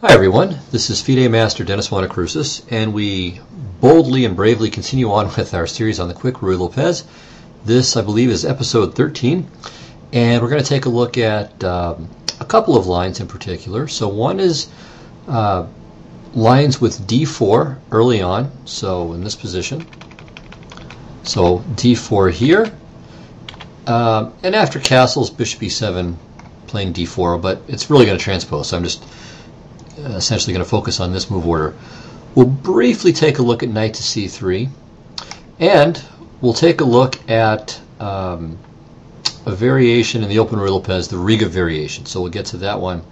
Hi everyone, this is FIDE Master Dennis Monokroussos, and we boldly and bravely continue on with our series on the quick Ruy Lopez. This, I believe, is episode 13, and we're going to take a look at a couple of lines in particular. So one is lines with d4 early on, so in this position. So d4 here, and after castles, bishop e7 playing d4, but it's really going to transpose, so I'm just essentially going to focus on this move order. We'll briefly take a look at knight to c3, and we'll take a look at a variation in the open Ruy Lopez, the Riga variation. So we'll get to that one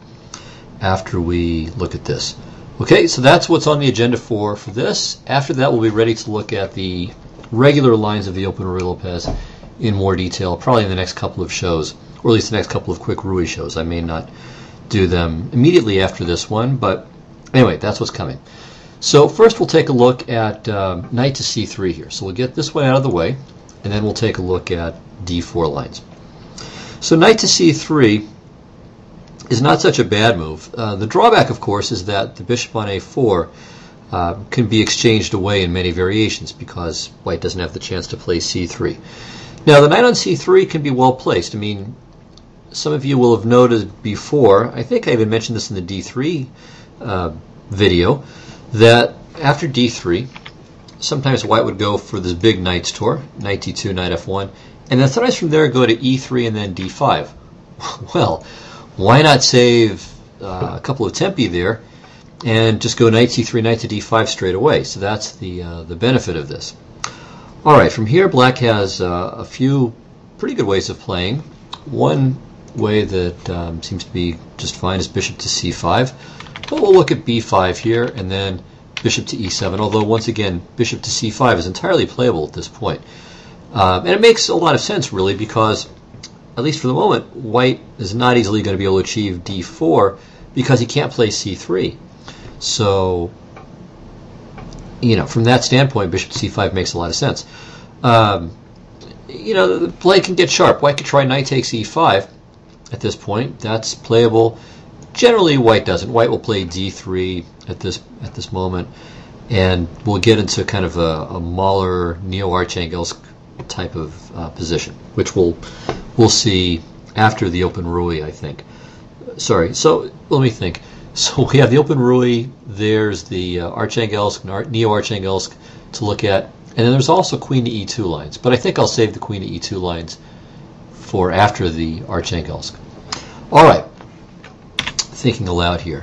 after we look at this. Okay, so that's what's on the agenda for this. After that, we'll be ready to look at the regular lines of the open Ruy Lopez in more detail, probably in the next couple of shows, or at least the next couple of quick Ruy shows. I may not do them immediately after this one, but anyway, that's what's coming. So first we'll take a look at knight to c3 here. So we'll get this one out of the way, and then we'll take a look at d4 lines. So knight to c3 is not such a bad move. The drawback, of course, is that the bishop on a4 can be exchanged away in many variations because white doesn't have the chance to play c3. Now the knight on c3 can be well placed. I mean, some of you will have noted before, I think I even mentioned this in the d3 video, that after d3, sometimes white would go for this big knight's tour, knight d2, knight f1, and then sometimes from there go to e3 and then d5. Well, why not save a couple of tempi there and just go knight c3, knight to d5 straight away? So that's the benefit of this. All right, from here black has a few pretty good ways of playing. One way that seems to be just fine is bishop to c5, but we'll look at b5 here and then bishop to e7, although once again bishop to c5 is entirely playable at this point. And it makes a lot of sense really, because at least for the moment white is not easily going to be able to achieve d4 because he can't play c3. So you know, from that standpoint, bishop to c5 makes a lot of sense. You know, the play can get sharp. White could try knight takes e5 at this point. That's playable. Generally, white doesn't. White will play d3 at this moment, and we'll get into kind of a Mahler neo-Archangelsk type of position, which we'll see after the open Ruy, I think. Sorry. So let me think. So we have the open Ruy. There's the Archangelsk, neo-Archangelsk to look at, and then there's also queen to e2 lines. But I think I'll save the queen to e2 lines for after the Archangelsk. All right, thinking aloud here.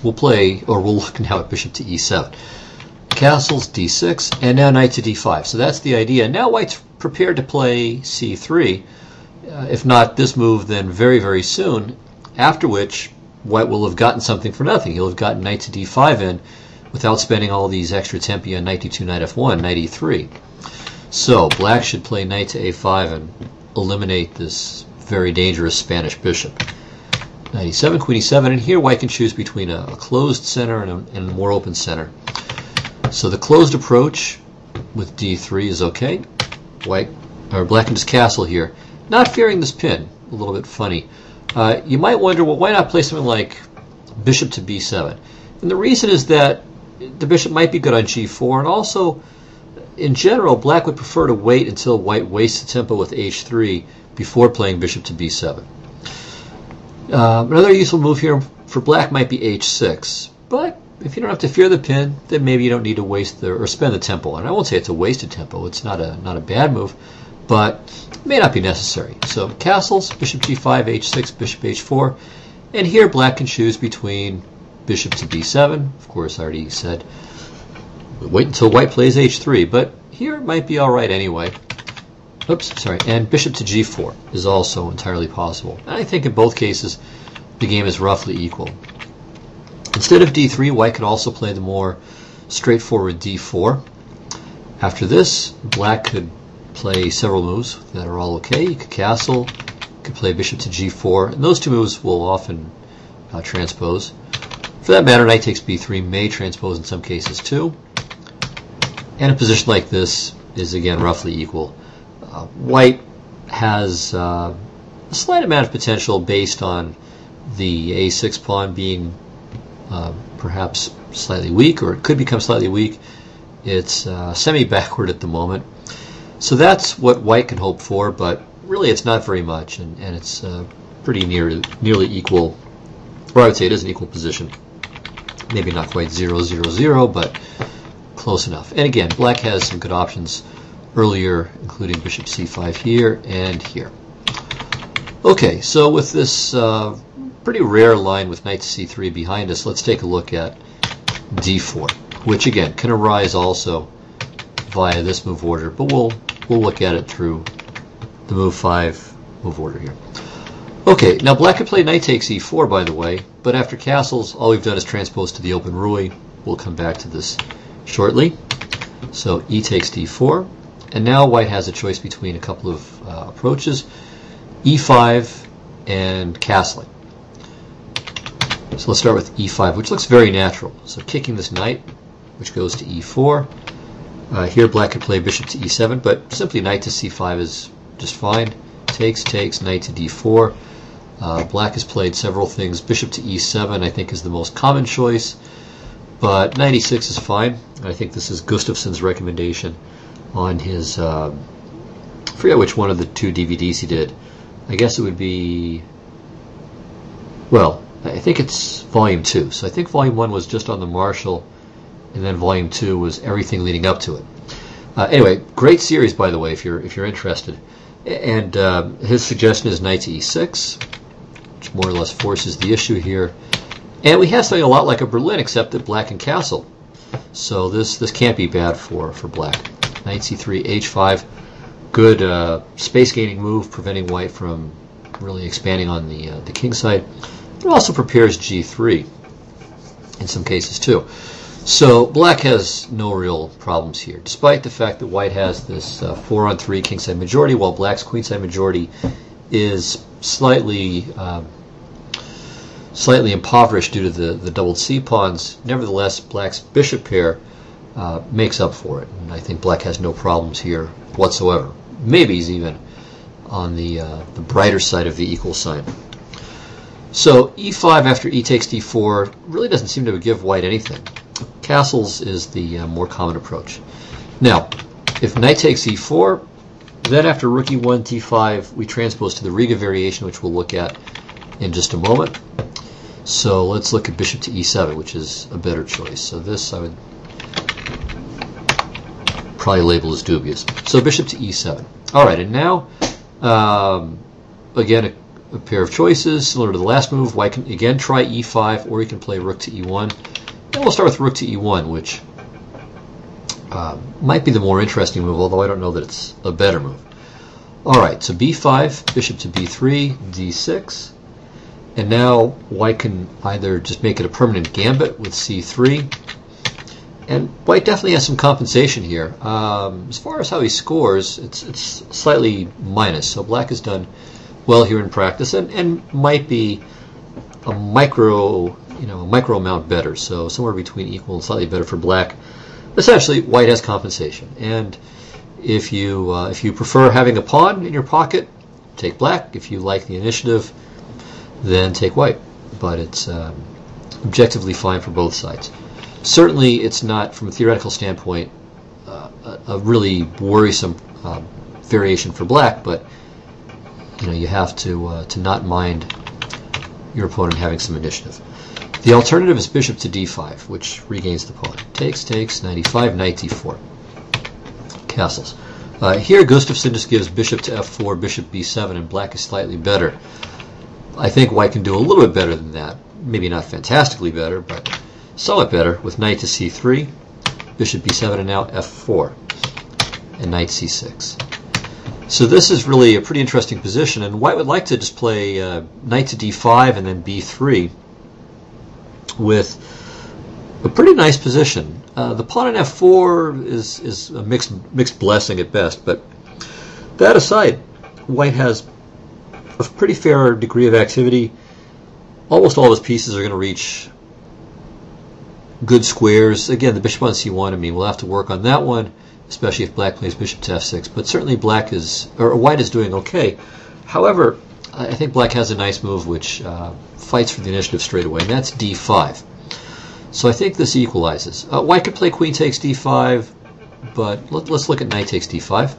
We'll look now at bishop to e7. Castles, d6, and now knight to d5. So that's the idea. Now white's prepared to play c3. If not this move, then very, very soon, after which white will have gotten something for nothing. He'll have gotten knight to d5 in without spending all these extra tempi on knight d2, knight f1, knight e3. So black should play knight to a5 and eliminate this very dangerous Spanish bishop. Knight e7, queen e7, and here white can choose between a closed center and a more open center. So the closed approach with d3 is okay. Black can just castle here, not fearing this pin. A little bit funny. You might wonder, well, why not play something like bishop to b7? And the reason is that the bishop might be good on g4, and also, in general, black would prefer to wait until white wastes the tempo with h3 before playing bishop to b7. Another useful move here for black might be h6, but if you don't have to fear the pin, then maybe you don't need to waste or spend the tempo. And I won't say it's a wasted tempo. It's not a bad move, but it may not be necessary. So castles, bishop g5, h6, bishop h4, and here black can choose between bishop to b7. Of course, I already said wait until white plays h3, but here it might be all right anyway. Oops, sorry. And bishop to g4 is also entirely possible. And I think in both cases the game is roughly equal. Instead of d3, white could also play the more straightforward d4. After this, black could play several moves that are all okay. You could castle, you could play bishop to g4, and those two moves will often transpose. For that matter, knight takes b3 may transpose in some cases too. And a position like this is again roughly equal. White has a slight amount of potential based on the a6 pawn being perhaps slightly weak, or it could become slightly weak. It's semi-backward at the moment. So that's what white can hope for, but really it's not very much, and it's pretty nearly equal, or I would say it is an equal position. Maybe not quite 0-0-0, but close enough. And again, black has some good options earlier, including bishop c5 here and here. Okay, so with this pretty rare line with knight to c3 behind us, let's take a look at d4, which again can arise also via this move order, but we'll look at it through the move 5 move order here. Okay, now black could play knight takes e4, by the way, but after castles, all we've done is transpose to the open Rui. We'll come back to this shortly. So e takes d4, and now white has a choice between a couple of approaches, e5 and castling. So let's start with e5, which looks very natural. So kicking this knight, which goes to e4. Here black could play bishop to e7, but simply knight to c5 is just fine. Takes, knight to d4. Black has played several things. Bishop to e7 I think is the most common choice, but knight e6 is fine. I think this is Gustafsson's recommendation on his, I forget which one of the 2 DVDs he did. I guess it would be, well, I think it's volume 2. So I think volume 1 was just on the Marshall, and then volume 2 was everything leading up to it. Anyway, great series, by the way, if you're interested. And his suggestion is knight to e6, which more or less forces the issue here. And we have something a lot like a Berlin, except that black can castle. So this can't be bad for black. Knight c3, h5, good space gaining move, preventing white from really expanding on the king side. It also prepares g3 in some cases too. So black has no real problems here, despite the fact that white has this 4-on-3 kingside majority, while black's queenside majority is slightly impoverished due to the doubled c-pawns. Nevertheless, black's bishop pair makes up for it, and I think black has no problems here whatsoever. Maybe he's even on the brighter side of the equal sign. So e5 after e takes d4 really doesn't seem to give white anything. Castles is the more common approach. Now, if knight takes e4, then after rook e1, t5, we transpose to the Riga variation, which we'll look at in just a moment. So let's look at bishop to e7, which is a better choice. So this I would probably label as dubious. So bishop to e7. All right, and now, again, a pair of choices, similar to the last move. White can again try e5, or you can play rook to e1. And we'll start with rook to e1, which might be the more interesting move, although I don't know that it's a better move. All right, so b5, bishop to b3, d6. And now white can either just make it a permanent gambit with c3. And white definitely has some compensation here. As far as how he scores, it's slightly minus. So black has done well here in practice, and might be a micro amount better. So somewhere between equal and slightly better for black. Essentially, white has compensation. And if you prefer having a pawn in your pocket, take black. If you like the initiative, then take white. But it's objectively fine for both sides. Certainly, it's not, from a theoretical standpoint, a really worrisome variation for black. But you have to not mind your opponent having some initiative. The alternative is bishop to d5, which regains the pawn. Takes, knight e5, knight d4. Castles. Here, Gustafsson just gives bishop to f4, bishop b7, and black is slightly better. I think white can do a little bit better than that. Maybe not fantastically better, but somewhat better, with knight to c3, bishop b7, and now f4, and knight c6. So this is really a pretty interesting position, and white would like to just play knight to d5 and then b3 with a pretty nice position. The pawn on f4 is a mixed blessing at best, but that aside, white has a pretty fair degree of activity. Almost all of his pieces are going to reach good squares. Again, the bishop on c1, we'll have to work on that one, especially if black plays bishop to f6. But certainly white is doing okay. However, I think black has a nice move which fights for the initiative straight away, and that's d5. So I think this equalizes. White could play queen takes d5, but let's look at knight takes d5.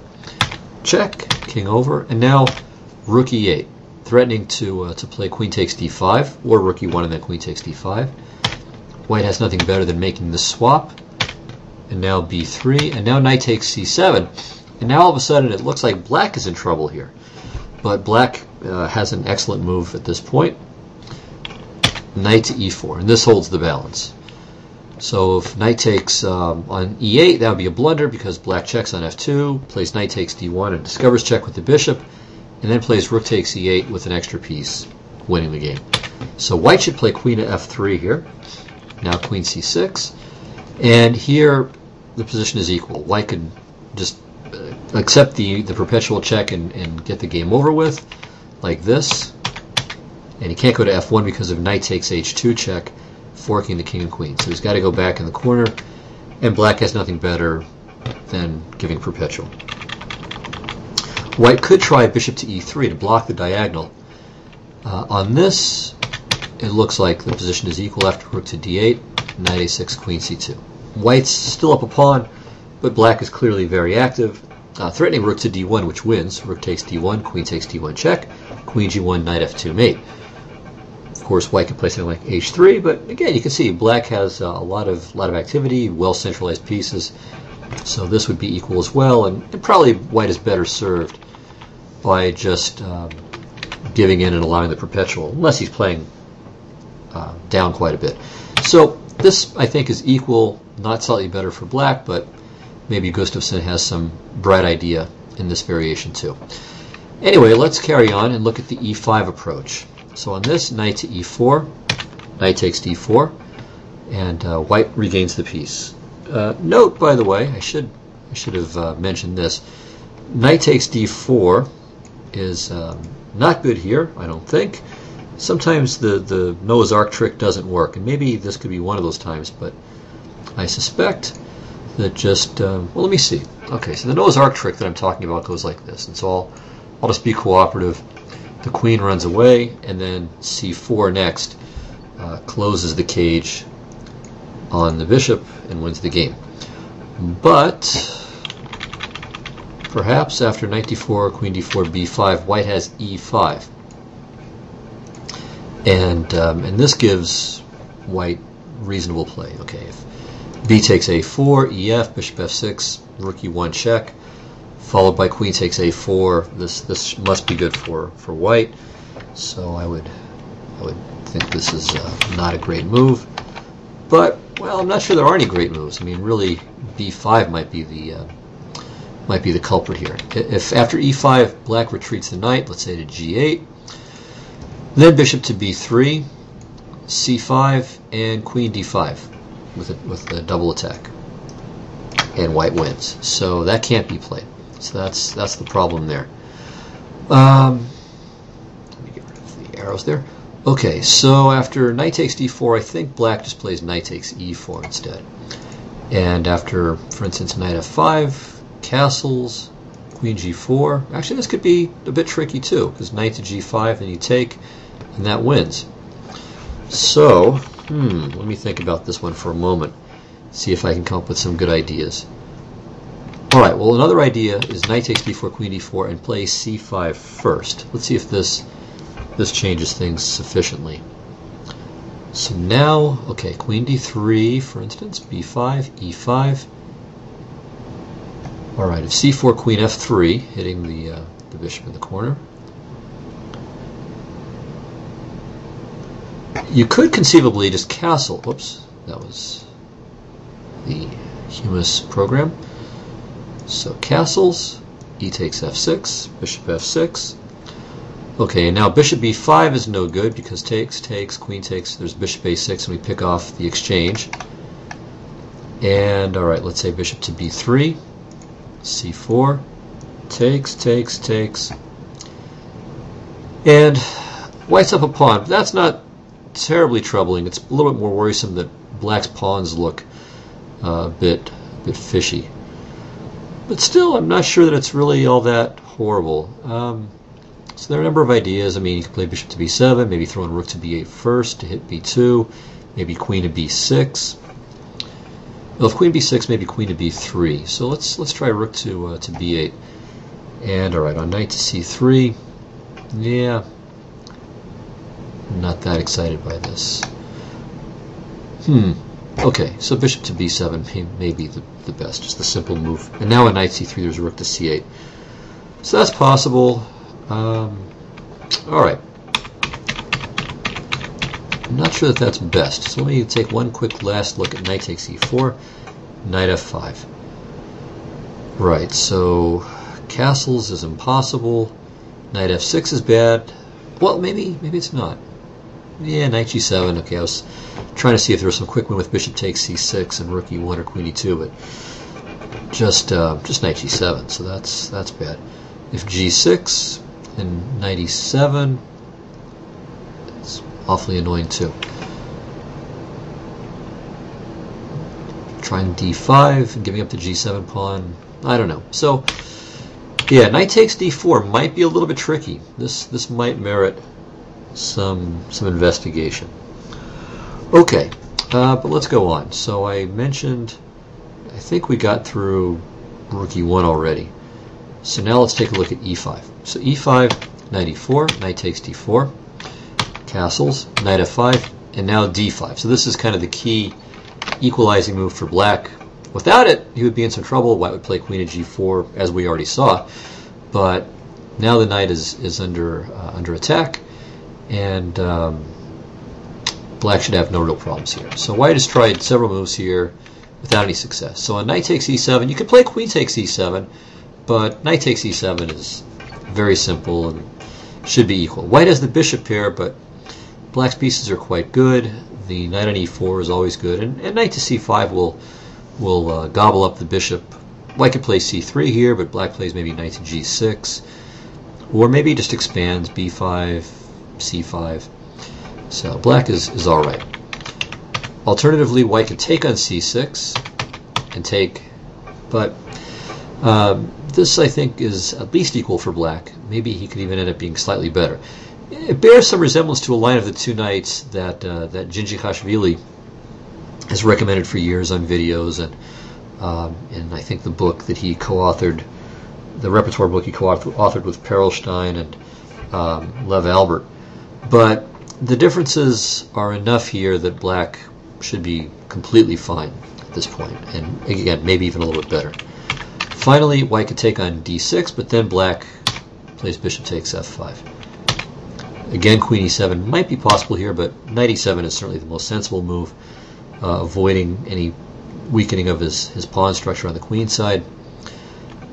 Check, king over, and now rook e8, threatening to play queen takes d5, or rook e1 and then queen takes d5. White has nothing better than making the swap, and now b3, and now knight takes c7, and now all of a sudden it looks like black is in trouble here. But black has an excellent move at this point, knight to e4, and this holds the balance. So if knight takes on e8, that would be a blunder because black checks on f2, plays knight takes d1 and discovers check with the bishop, and then plays rook takes e8 with an extra piece, winning the game. So white should play queen to f3 here. Now queen c6, and here the position is equal. White can just accept the perpetual check and get the game over with, like this. And he can't go to f1 because of knight takes h2 check, forking the king and queen. So he's got to go back in the corner, and black has nothing better than giving perpetual. White could try bishop to e3 to block the diagonal. On this, it looks like the position is equal after rook to d8, knight a6, queen c2. White's still up a pawn, but black is clearly very active, threatening rook to d1, which wins. Rook takes d1, queen takes d1 check, queen g1, knight f2 mate. Of course, white can play something like h3, but again, you can see black has a lot of activity, well-centralized pieces, so this would be equal as well, and probably white is better served by just giving in and allowing the perpetual, unless he's playing down quite a bit. So this, I think, is equal, not slightly better for black, but maybe Gustafsson has some bright idea in this variation too. Anyway, let's carry on and look at the e5 approach. So on this, knight to e4, knight takes d4, and white regains the piece. Note, by the way, I should have mentioned this. Knight takes d4 is not good here, I don't think. Sometimes the Noah's Ark trick doesn't work, and maybe this could be one of those times, but I suspect that just, well, let me see. Okay, so the Noah's Ark trick that I'm talking about goes like this, and so I'll just be cooperative. The queen runs away, and then c4 next closes the cage on the bishop and wins the game. But perhaps after knight d4, queen d4, b5, white has e5. And this gives white reasonable play. Okay, if b takes a4, ef, bishop f6, rook e1 check, followed by queen takes a4, this must be good for white. So I would think this is not a great move. But well, I'm not sure there are any great moves. I mean, really, b5 might be the culprit here. If after e5 black retreats the knight, let's say to g8, then bishop to b3, c5, and queen d5 with the double attack, and white wins. So that can't be played. So that's the problem there. Let me get rid of the arrows there. Okay, so after knight takes d4, I think black just plays knight takes e4 instead. And after, for instance, knight f5, castles, queen g4. Actually, this could be a bit tricky too, because knight to g5, and you take, and that wins. So, let me think about this one for a moment. See if I can come up with some good ideas. Alright, well, another idea is knight takes d4, queen d4, and play c5 first. Let's see if this changes things sufficiently. So now, okay, queen d3, for instance, b5, e5. Alright, if c4, queen f3, hitting the bishop in the corner. You could conceivably just castle. Whoops, that was the humus program. So castles, e takes f6, bishop f6. Okay, and now bishop b5 is no good because takes, queen takes, there's bishop a6, and we pick off the exchange. And alright, let's say bishop to b3, c4, takes. And white's up a pawn, but that's not terribly troubling. It's a little bit more worrisome that black's pawns look a bit fishy. But still, I'm not sure that it's really all that horrible. So there are a number of ideas. I mean, you can play bishop to b7, maybe throw in rook to b8 first to hit b2, maybe queen to b6. Well, if queen b6, maybe queen to b3. So let's try rook to b8. And all right, on knight to c3. Yeah, not that excited by this. Okay, so bishop to b7 may be the best, just the simple move. And now on knight c3, there's a rook to c8. So that's possible. All right. I'm not sure that that's best. So let me take one quick last look at knight takes e4, knight f5. Right, so castles is impossible. Knight f6 is bad. Well, maybe it's not. Yeah, knight g7. Okay, I was trying to see if there was some quick win with bishop takes c6 and rook e1 or queen e2, but just knight g7. So that's bad. If g6 and knight e7, it's awfully annoying too. Trying d5 and giving up the g7 pawn. I don't know. So yeah, knight takes d4 might be a little bit tricky. This might merit some investigation. Okay, but let's go on. So I mentioned, I think we got through rook e1 already. So now let's take a look at e5. So e5, knight e4, knight takes d4, castles, knight f5, and now d5. So this is kind of the key equalizing move for black. Without it, he would be in some trouble. White would play queen at g4, as we already saw. But now the knight is under attack, and black should have no real problems here. So white has tried several moves here without any success. So on knight takes e7, you could play queen takes e7, but knight takes e7 is very simple and should be equal. White has the bishop pair, but black's pieces are quite good. The knight on e4 is always good, and knight to c5 will gobble up the bishop. White could play c3 here, but black plays maybe knight to g6, or maybe just expands b5, c5. So black is all right. Alternatively, white could take on c6 and take, but this I think is at least equal for black. Maybe he could even end up being slightly better. It bears some resemblance to a line of the two knights that Dzindzichashvili has recommended for years on videos, and I think the book that he co-authored, the repertoire book he co-authored with Perelstein and Lev Albert. But the differences are enough here that black should be completely fine at this point, and again, maybe even a little bit better. Finally, white could take on d6, but then black plays bishop takes f5. Again, queen e7 might be possible here, but knight e7 is certainly the most sensible move, avoiding any weakening of his pawn structure on the queen side.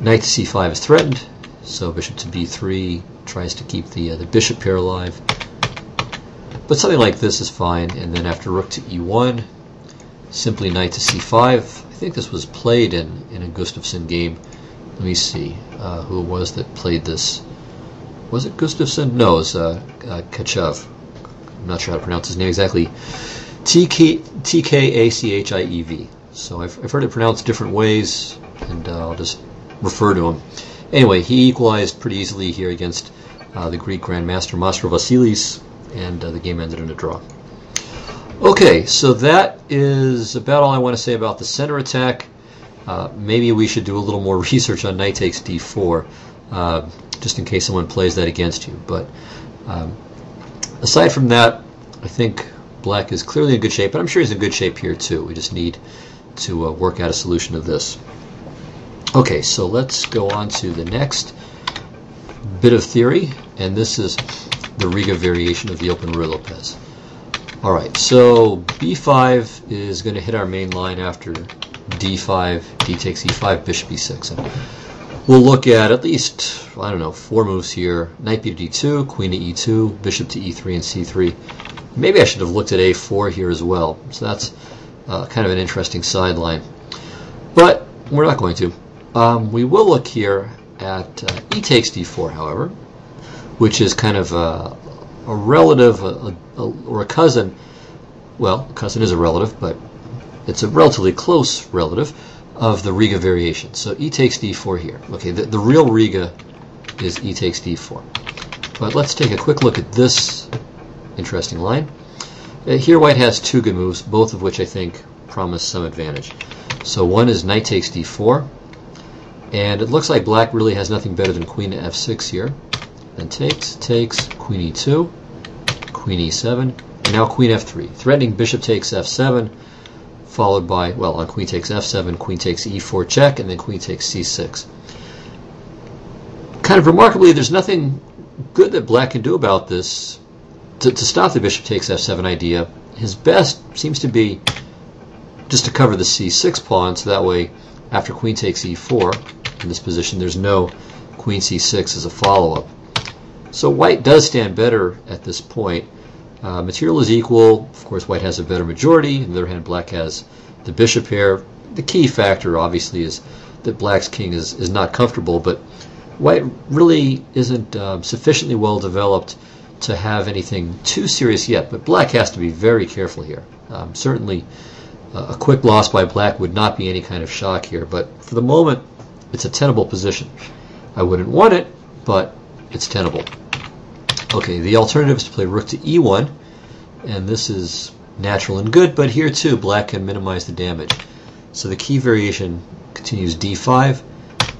Knight to c5 is threatened, so bishop to b3 tries to keep the bishop pair alive. But something like this is fine, and then after rook to e1, simply knight to c5. I think this was played in a Gustafsson game. Let me see who it was that played this. Was it Gustafsson? No, it was Kachev. I'm not sure how to pronounce his name exactly. Tkachiev. So I've heard it pronounced different ways, and I'll just refer to him. Anyway, he equalized pretty easily here against the Greek Grandmaster Master Vasilis, and the game ended in a draw. Okay, so that is about all I want to say about the center attack. Maybe we should do a little more research on knight takes d4, just in case someone plays that against you. But aside from that, I think black is clearly in good shape, but I'm sure he's in good shape here too. We just need to work out a solution of this. Okay, so let's go on to the next bit of theory, and this is the Riga variation of the open Ruy Lopez. Alright, so b5 is going to hit our main line after d5, d takes e5, bishop e6. And we'll look at least, I don't know, 4 moves here. Knight b to d2, queen to e2, bishop to e3 and c3. Maybe I should have looked at a4 here as well. So that's kind of an interesting sideline. But we're not going to. We will look here at e takes d4, however, which is kind of a relative or a cousin. Well, a cousin is a relative, but it's a relatively close relative of the Riga variation. So e takes d4 here. Okay, the real Riga is e takes d4. But let's take a quick look at this interesting line. Here white has two good moves, both of which I think promise some advantage. So one is knight takes d4, and it looks like black really has nothing better than queen to f6 here. Then takes, queen e2, queen e7, and now queen f3, threatening bishop takes f7, followed by, well, on queen takes f7, queen takes e4 check, and then queen takes c6. Kind of remarkably, there's nothing good that black can do about this to stop the bishop takes f7 idea. His best seems to be just to cover the c6 pawn, so that way after queen takes e4 in this position there's no queen c6 as a follow-up. So white does stand better at this point. Material is equal. Of course white has a better majority. On the other hand, black has the bishop here. The key factor obviously is that black's king is not comfortable, but white really isn't sufficiently well developed to have anything too serious yet, but black has to be very careful here. Certainly a quick loss by black would not be any kind of shock here, but for the moment it's a tenable position. I wouldn't want it, but it's tenable. Okay, the alternative is to play rook to e1, and this is natural and good, but here too black can minimize the damage. So the key variation continues d5,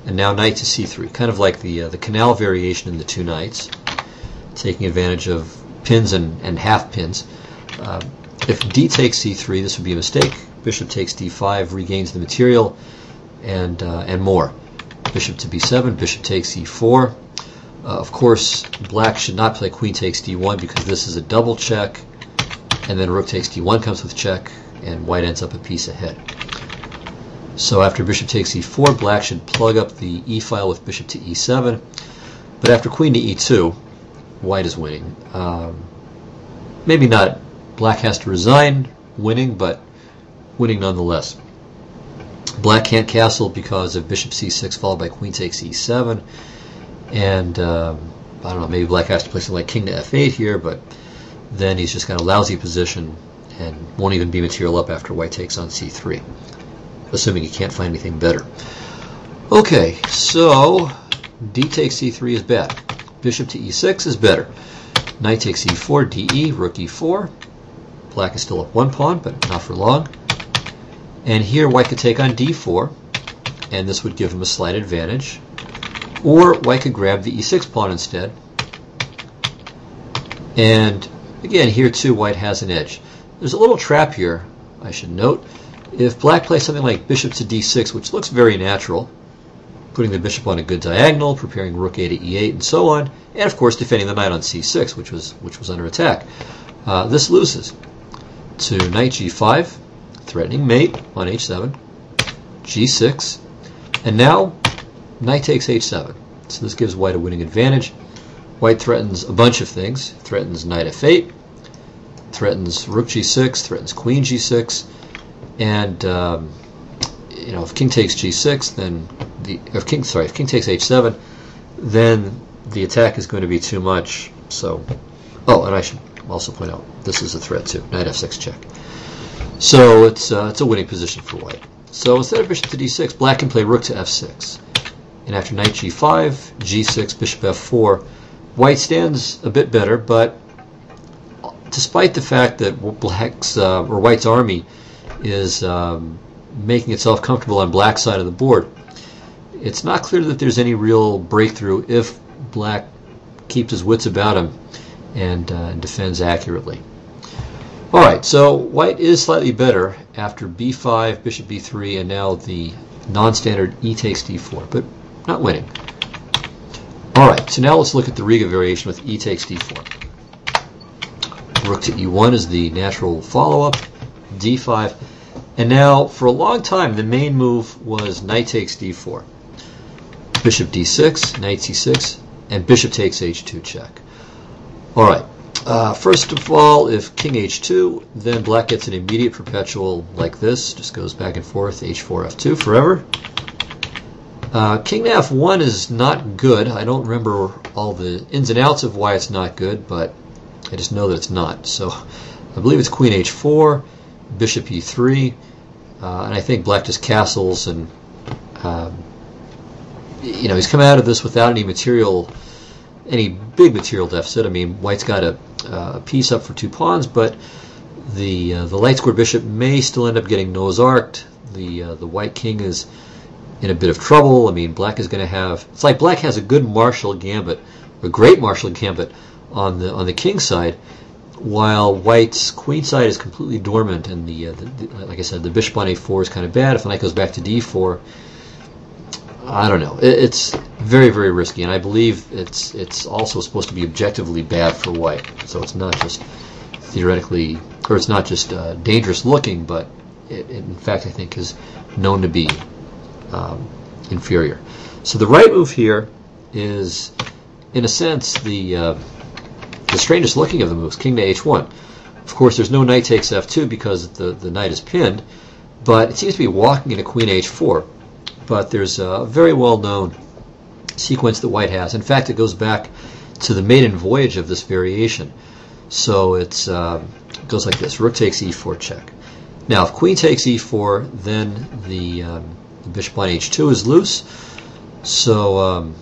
and now knight to c3, kind of like the canal variation in the two knights, taking advantage of pins and half pins. If d takes c3, this would be a mistake. Bishop takes d5, regains the material, and more. Bishop to b7, bishop takes e4. Of course, black should not play queen takes d1 because this is a double check, and then rook takes d1 comes with check, and white ends up a piece ahead. So after bishop takes e4, black should plug up the e file with bishop to e7, but after queen to e2, white is winning. Maybe not. Black has to resign winning, but winning nonetheless. Black can't castle because of bishop c6 followed by queen takes e7, and I don't know, maybe black has to play something like king to f8 here, but then he's just got a lousy position and won't even be material up after white takes on c3, assuming he can't find anything better. Okay, so d takes c3 is bad. Bishop to e6 is better. Knight takes e4, de, rook e4. Black is still up one pawn, but not for long. And here white could take on d4, and this would give him a slight advantage. Or white could grab the e6 pawn instead. And again, here too white has an edge. There's a little trap here, I should note. If black plays something like bishop to d6, which looks very natural, putting the bishop on a good diagonal, preparing rook a to e8, and so on, and of course defending the knight on c6, which was under attack. This loses to knight g5, threatening mate on h7, g6, and now knight takes h7. So this gives white a winning advantage. White threatens a bunch of things. Threatens knight f8, threatens rook g6, threatens queen g6, and if king takes g6, then if king takes h7, then the attack is going to be too much. So, and I should also point out this is a threat too. Knight f6 check. So it's a winning position for white. So instead of bishop to d6, black can play rook to f6, and after knight g5, g6, bishop f4, white stands a bit better. But despite the fact that white's army is making itself comfortable on black's side of the board, it's not clear that there's any real breakthrough if black keeps his wits about him and defends accurately. Alright, so white is slightly better after b5, bishop b3, and now the non-standard e takes d4, but not winning. Alright, so now let's look at the Riga variation with e takes d4. Rook to e1 is the natural follow-up, d5, and now for a long time the main move was knight takes d4. Bishop d6, knight c6, and bishop takes h2 check. Alright, first of all, if king h2, then black gets an immediate perpetual like this, just goes back and forth, h4, f2 forever. King to f1 is not good. I don't remember all the ins and outs of why it's not good, but I just know that it's not. So I believe it's queen h4, bishop e3, and I think black just castles, and he's come out of this without any big material deficit. I mean, white's got a piece up for two pawns, but The light square bishop may still end up getting Noah's Arked. The white king is in a bit of trouble. I mean, black is going to have... It's like black has a good martial gambit, a great martial gambit on the king side, while white's queen side is completely dormant, and like I said, the bishop on a4 is kind of bad. If the knight goes back to d4, I don't know. It's very, very risky, and I believe it's also supposed to be objectively bad for white. So it's not just theoretically, or it's not just dangerous looking, but it in fact I think is known to be inferior. So the right move here is, in a sense, the strangest looking of the moves, king to h1. Of course, there's no knight takes f2 because the knight is pinned, but it seems to be walking into queen h4. But there's a very well-known sequence that white has. In fact, it goes back to the maiden voyage of this variation. So it goes like this: rook takes e4 check. Now, if queen takes e4, then the bishop on h2 is loose. So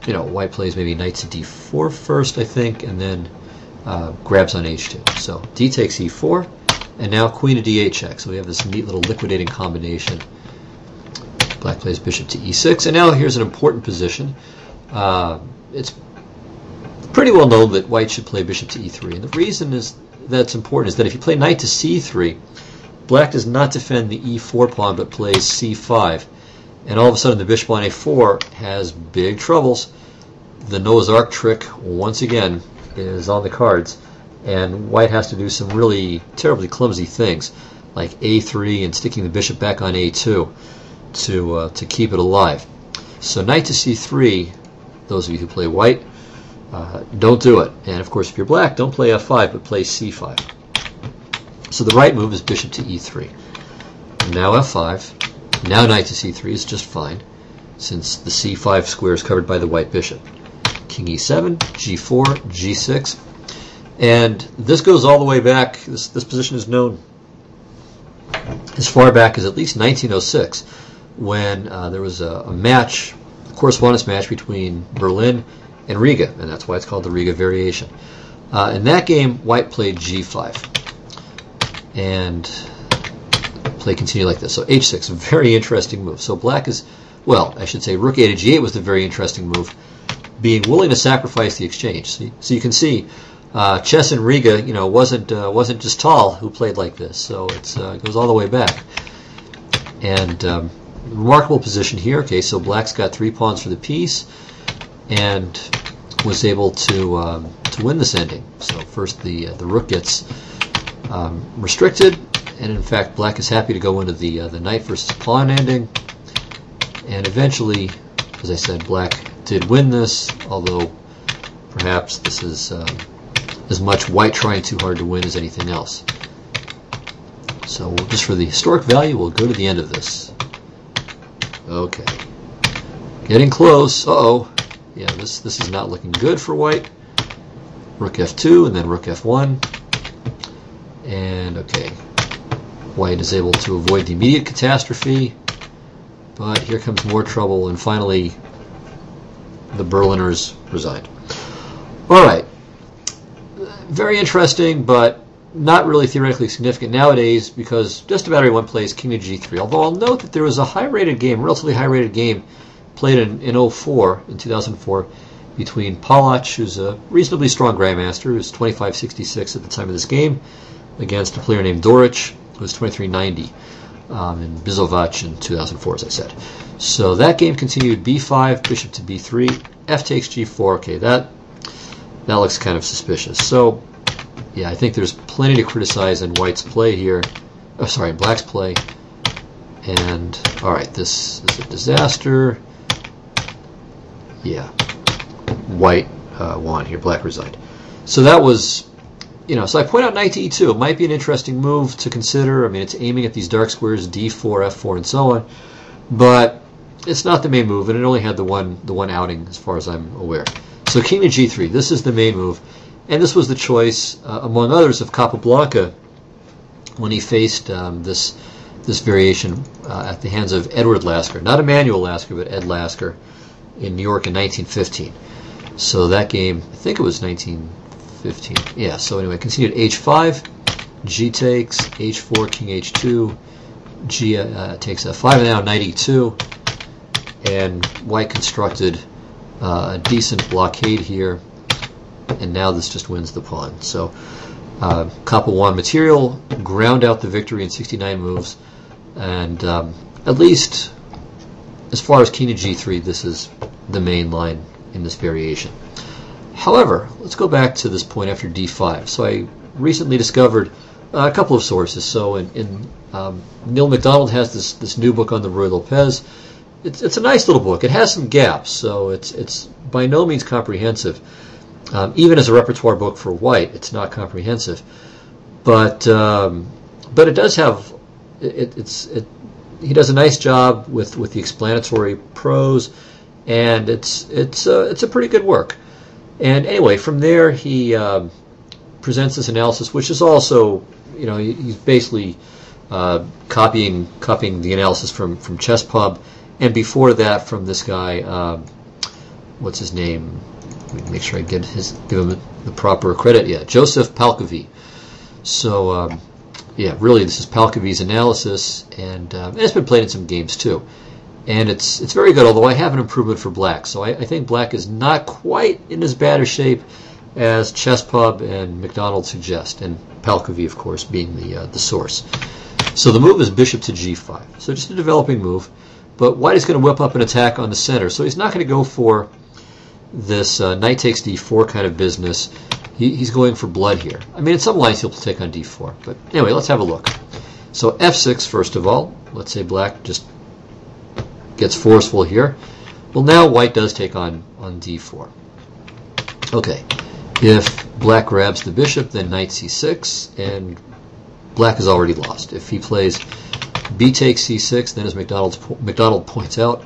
you know, white plays maybe knight to d4 first, I think, and then grabs on h2. So d takes e4, and now queen to d8 check. So we have this neat little liquidating combination. Black plays bishop to e6, and now here's an important position. It's pretty well known that white should play bishop to e3, and the reason is that's important is that if you play knight to c3, black does not defend the e4 pawn but plays c5, and all of a sudden the bishop on a4 has big troubles. The Noah's Ark trick, once again, is on the cards, and white has to do some really terribly clumsy things, like a3 and sticking the bishop back on a2 to keep it alive. So knight to c3, those of you who play white, don't do it. And of course, if you're black, don't play f5, but play c5. So the right move is bishop to e3. Now f5. Now knight to c3 is just fine, since the c5 square is covered by the white bishop. King e7, g4, g6. And this goes all the way back. This position is known as far back as at least 1906, when there was a match, a correspondence match between Berlin and Riga, and that's why it's called the Riga variation. In that game, white played g5, and play continued like this. So h6, a very interesting move. So black is, well, I should say rook a to g8 was the very interesting move, being willing to sacrifice the exchange. So you can see, chess in Riga, you know, wasn't just Tal who played like this. So it goes all the way back. And remarkable position here. Okay, so black's got 3 pawns for the piece, and was able to win this ending. So first the rook gets restricted, and in fact black is happy to go into the knight versus pawn ending, and eventually, as I said, black did win this, although perhaps this is as much white trying too hard to win as anything else. So just for the historic value, we'll go to the end of this. Okay, getting close. Uh-oh. Yeah, this is not looking good for white. Rook f2 and then rook f1. And okay, white is able to avoid the immediate catastrophe, but here comes more trouble, and finally the Berliners resigned. All right, very interesting, but not really theoretically significant nowadays, because just about everyone plays king to g3. Although I'll note that there was a high-rated game, relatively high-rated game, played in 2004, between Palach, who's a reasonably strong grandmaster, who's 2566 at the time of this game, against a player named Doric, who was 2390, in Bizovac in 2004, as I said. So that game continued b5, bishop to b3, f takes g4. Okay, that looks kind of suspicious. So yeah, I think there's plenty to criticize in white's play here. Oh, sorry, black's play. And all right, this is a disaster. Yeah, white won here, black resigned. So that was, you know, so I point out knight to e2. It might be an interesting move to consider. I mean, it's aiming at these dark squares, d4, f4, and so on. But it's not the main move, and it only had the one outing as far as I'm aware. So king to g3, this is the main move. And this was the choice, among others, of Capablanca when he faced this variation at the hands of Edward Lasker. Not Emanuel Lasker, but Ed Lasker in New York in 1915. So that game, I think it was 1915. Yeah, so anyway, continued h5, G takes, H4, King H2, G takes F5, and now Knight E2, and white constructed a decent blockade here, and now this just wins the pawn. So Kapelwan material ground out the victory in 69 moves, and at least as far as King to G3, this is the main line in this variation. However, let's go back to this point after D5. So I recently discovered a couple of sources. So Neil MacDonald has this new book on the Ruy Lopez. It's a nice little book. It has some gaps, so it's by no means comprehensive. Even as a repertoire book for white, it's not comprehensive. But it does have he does a nice job with the explanatory prose, and it's a pretty good work. And anyway, from there he presents this analysis, which is also, he's basically copying the analysis from ChessPub, and before that from this guy, what's his name? Let me make sure I give him the proper credit. Yeah, Joseph Palkovy. So yeah, really this is Palkovy's analysis, and it's been played in some games too. And it's very good, although I have an improvement for black. So I think black is not quite in as bad a shape as ChessPub and MacDonald suggest, and Palkovy, of course, being the source. So the move is bishop to G5. So just a developing move, but white is going to whip up an attack on the center. So he's not going to go for this knight takes D4 kind of business. He's going for blood here. I mean, in some lines he'll take on D4, but anyway, let's have a look. So F6 first of all. Let's say black just gets forceful here. Well, now white does take on D4. Okay, if black grabs the bishop, then knight C6, and black is already lost. If he plays B takes C6, then as MacDonald points out,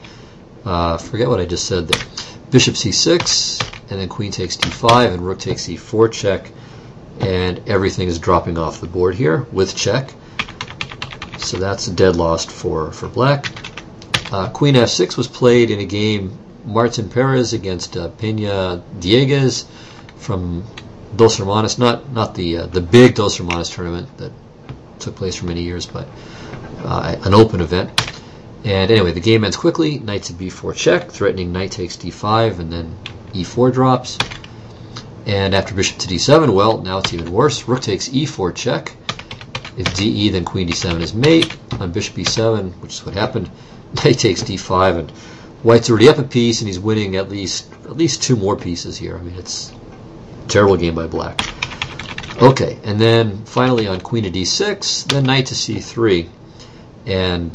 forget what I just said there. Bishop C6, and then queen takes D5, and rook takes E4 check, and everything is dropping off the board here with check. So that's a dead loss for black. Queen F6 was played in a game Martin Perez against Peña Dieguez from Dos Hermanos, not the big Dos Hermanos tournament that took place for many years, but an open event. And anyway, the game ends quickly. Knight to B4 check, threatening knight takes D5, and then E4 drops. And after bishop to D7, well, now it's even worse. Rook takes E4 check. If DE, then queen D7 is mate. On bishop E7, which is what happened, knight takes D5, and white's already up a piece, and he's winning at least 2 more pieces here. I mean, it's a terrible game by black. Okay, and then finally on queen to D6, then knight to C3, and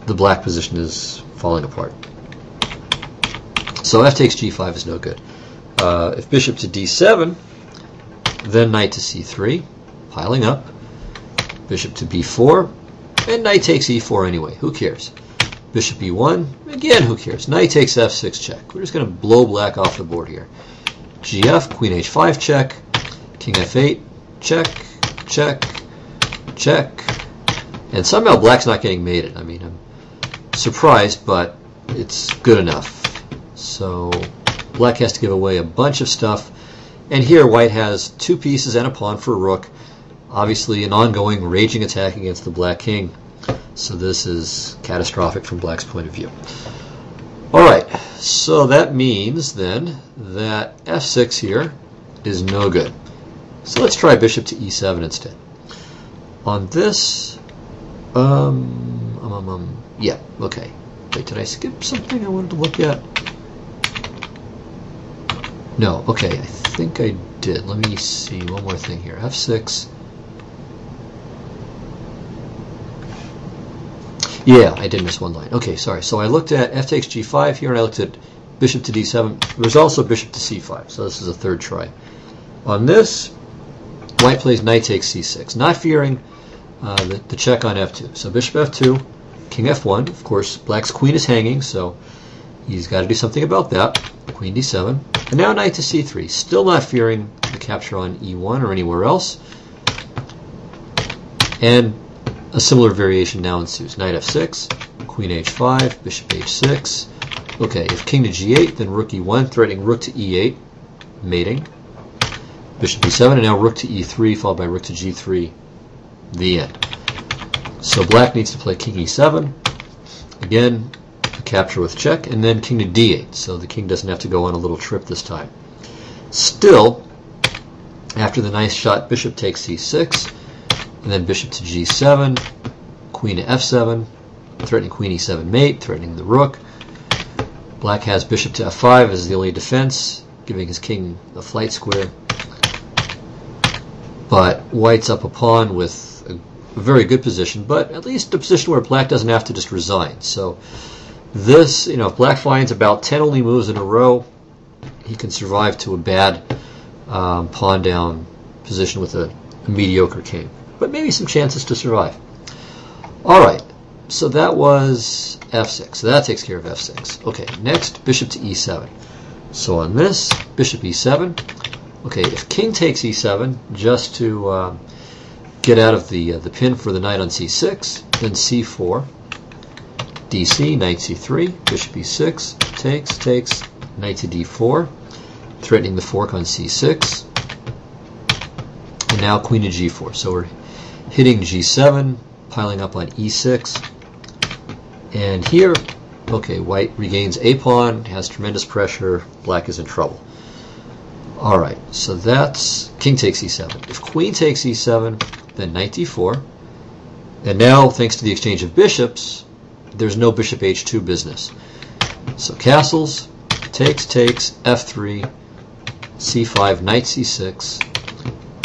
the black position is falling apart. So F takes G5 is no good. If bishop to D7, then knight to C3, piling up. Bishop to B4, and knight takes E4 anyway. Who cares? Bishop E1, again, who cares? Knight takes F6 check. We're just going to blow black off the board here. GF, queen H5 check, king F8, check, check, check, and somehow black's not getting mated. I mean, I'm surprised, but it's good enough. So black has to give away a bunch of stuff, and here white has 2 pieces and a pawn for a rook. Obviously an ongoing raging attack against the black king. So this is catastrophic from black's point of view. Alright, so that means then that F6 here is no good. So let's try bishop to E7 instead. On this, yeah, okay. Wait, did I skip something I wanted to look at? No, okay, I think I did. Let me see one more thing here. F6. Yeah, I did miss one line. Okay, sorry. So I looked at F takes G5 here, and I looked at bishop to D7. There's also bishop to C5, so this is a third try. On this, white plays knight takes C6, not fearing the check on F2. So bishop F2, king F1. Of course, black's queen is hanging, so he's got to do something about that. Queen D7. And now knight to C3, still not fearing the capture on E1 or anywhere else. And a similar variation now ensues. Knight F6, queen H5, bishop H6. Okay, if king to G8, then rook E1, threatening rook to E8, mating. Bishop E7, and now rook to E3, followed by rook to G3, The end. So black needs to play king e7. Again, a capture with check, and then king to d8. So the king doesn't have to go on a little trip this time. Still, after the nice shot, bishop takes c6, and then bishop to g7, queen to f7, threatening queen e7 mate, threatening the rook. Black has bishop to f5 as the only defense, giving his king a flight square. But white's up a pawn with a very good position, but at least a position where black doesn't have to just resign. So this, if black finds about 10 only moves in a row, he can survive to a bad pawn down position with a mediocre king. But maybe some chances to survive. Alright, so that was f6. So that takes care of f6. Okay, next, bishop to e7. So on this, bishop e7. Okay, if king takes e7, just to get out of the pin for the knight on c6, then c4, dc, knight c3, bishop e6, takes, knight to d4, threatening the fork on c6, and now queen to g4. So we're hitting g7, piling up on e6, and here, okay, white regains a pawn, has tremendous pressure, black is in trouble. Alright, so that's king takes e7. If queen takes e7, then knight d4, and now, thanks to the exchange of bishops, there's no bishop h2 business. So castles, takes, f3, c5, knight c6,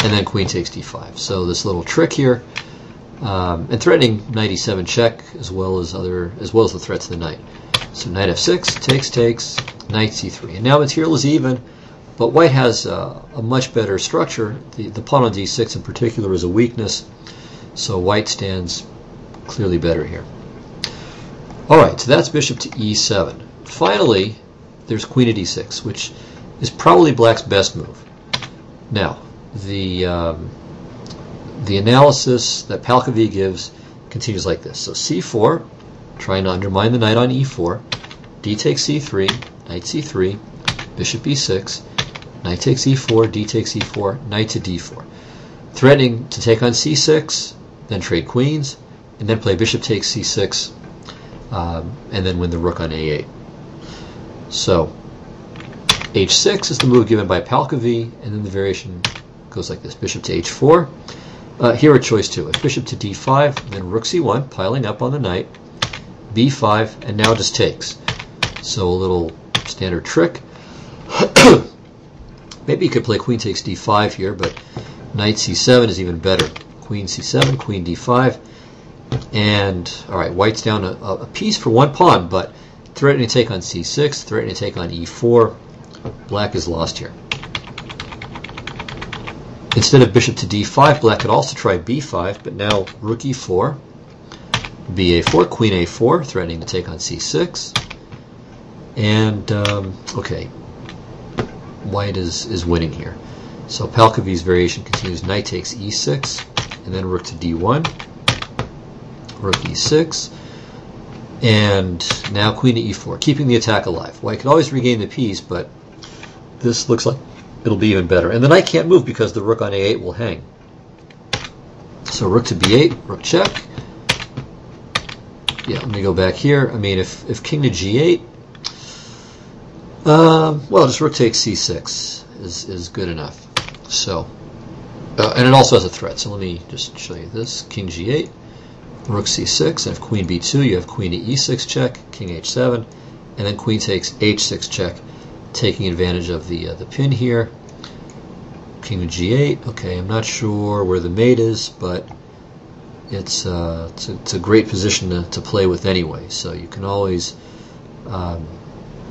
and then queen takes d5. So this little trick here, and threatening knight e7 check as well as the threat to the knight. So knight f6, takes, knight c3, and now material is even. But white has a much better structure. The pawn on d6 in particular is a weakness, so white stands clearly better here. Alright, so that's bishop to e7. Finally, there's queen to d6, which is probably black's best move. Now, the analysis that Palkovi gives continues like this. So c4, trying to undermine the knight on e4, d takes c3, knight c3, bishop e6, knight takes e4, d takes e4, knight to d4. Threatening to take on c6, then trade queens, and then play bishop takes c6, and then win the rook on a8. So h6 is the move given by Palkovi, and then the variation goes like this. Bishop to h4. Here a choice too. If bishop to d5, then rook c1, piling up on the knight, b5, and now just takes. So a little standard trick. Maybe you could play queen takes d5 here, but knight c7 is even better. Queen c7, queen d5, and alright, white's down a piece for one pawn, but threatening to take on c6, threatening to take on e4. Black is lost here. Instead of bishop to d5, black could also try b5, but now rook e4, ba4, queen a4, threatening to take on c6, and okay, white is winning here. So Palkovi's variation continues. Knight takes e6, and then rook to d1, rook e6, and now queen to e4, keeping the attack alive. White can always regain the piece, but this looks like it'll be even better. And the knight can't move because the rook on a8 will hang. So rook to b8, rook check. Yeah, let me go back here. I mean, if king to g8, well, just rook takes c6 is good enough. So, and it also has a threat. So let me just show you this. King g8, rook c6, and if queen b2, you have queen to e6 check, king h7, and then queen takes h6 check, taking advantage of the pin here. King to g8. Okay, I'm not sure where the mate is, but it's a great position to play with anyway. So you can always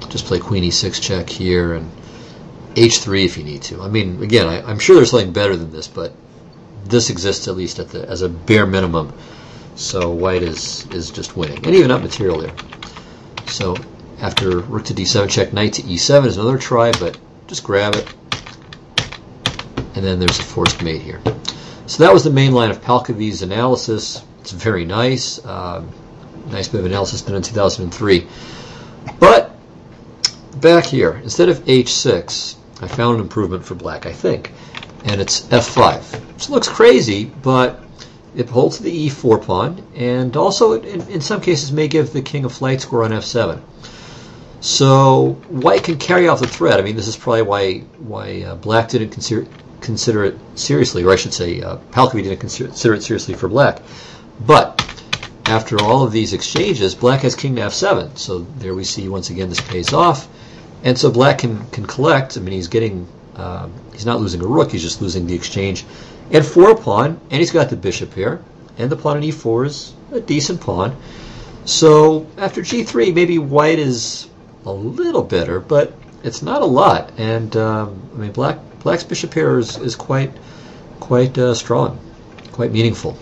just play queen e6 check here and h3 if you need to. I mean, again, I'm sure there's something better than this, but this exists at least as a bare minimum. So white is just winning, and even up material there. So after rook to d7 check, knight to e7 is another try, but just grab it, and then there's a forced mate here. So that was the main line of Palkovi's analysis. It's very nice. Nice bit of analysis done in 2003. But back here, instead of h6, I found an improvement for black, I think, and it's f5. Which looks crazy, but it holds the e4 pawn, and also in some cases may give the king a flight score on f7. So white can carry off the threat. I mean, this is probably why black didn't consider it seriously, or I should say Palkowy didn't consider it seriously for black. But after all of these exchanges, black has king to f7. So there we see once again this pays off, and so black can collect. I mean, he's getting he's not losing a rook, he's just losing the exchange and for a pawn, and he's got the bishop here, and the pawn on e4 is a decent pawn. So after g3, maybe white is a little better, but it's not a lot. And I mean, black's bishop here is quite strong, quite meaningful.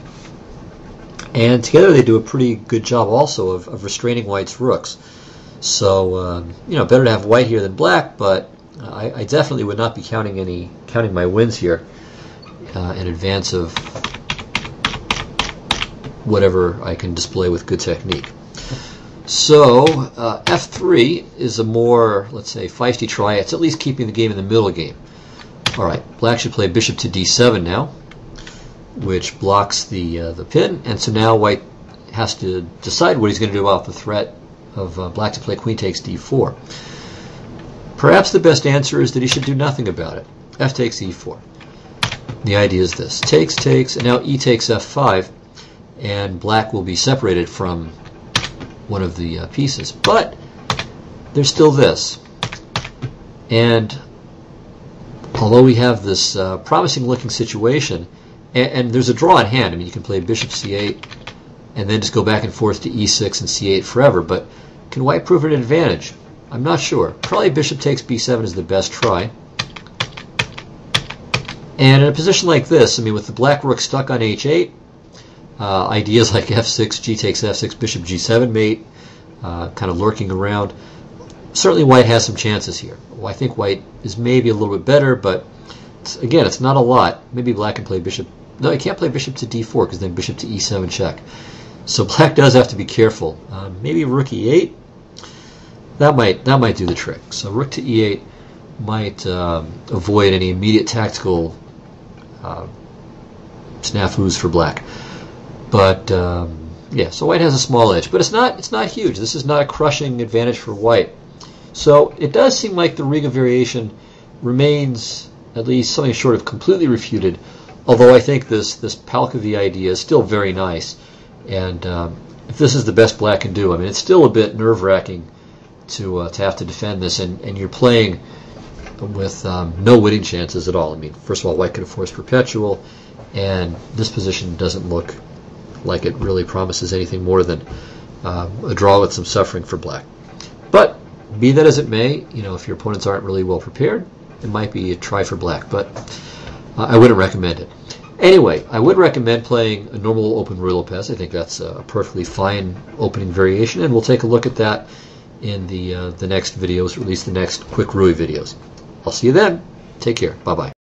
And together they do a pretty good job also of restraining white's rooks. So you know, better to have white here than black, but I definitely would not be counting my wins here in advance of whatever I can display with good technique. So f3 is a more, let's say, feisty try. It's at least keeping the game in the middle game. All right, black should play bishop to d7 now, which blocks the pin, and so now white has to decide what he's going to do about the threat of black to play queen takes d4. Perhaps the best answer is that he should do nothing about it. F takes e4. The idea is this: takes, and now e takes f5, and black will be separated from one of the pieces. But there's still this. And although we have this promising looking situation, and there's a draw in hand. I mean, you can play bishop c8 and then just go back and forth to e6 and c8 forever, but can white prove an advantage? I'm not sure. Probably bishop takes b7 is the best try. And in a position like this, I mean, with the black rook stuck on h8, ideas like f6, g takes f6, bishop g7 mate, kind of lurking around. Certainly white has some chances here. Well, I think white is maybe a little bit better, but again, it's not a lot. Maybe black can play bishop. No, he can't play bishop to d4 because then bishop to e7 check. So black does have to be careful. Maybe rook e8. That might do the trick. So rook to e8 might avoid any immediate tactical snafus for black. But yeah, so white has a small edge, but it's not huge. This is not a crushing advantage for white. So it does seem like the Riga variation remains at least something short of completely refuted. Although I think this Palkowy idea is still very nice, and if this is the best black can do, I mean, it's still a bit nerve-wracking to have to defend this, and you're playing with no winning chances at all. I mean, first of all, white could have forced perpetual, and this position doesn't look like it really promises anything more than a draw with some suffering for black. But be that as it may, you know, if your opponents aren't really well prepared, it might be a try for black, but I wouldn't recommend it. Anyway, I would recommend playing a normal open Ruy Lopez. I think that's a perfectly fine opening variation, and we'll take a look at that in the next videos, or at least the next quick Ruy videos. I'll see you then. Take care. Bye-bye.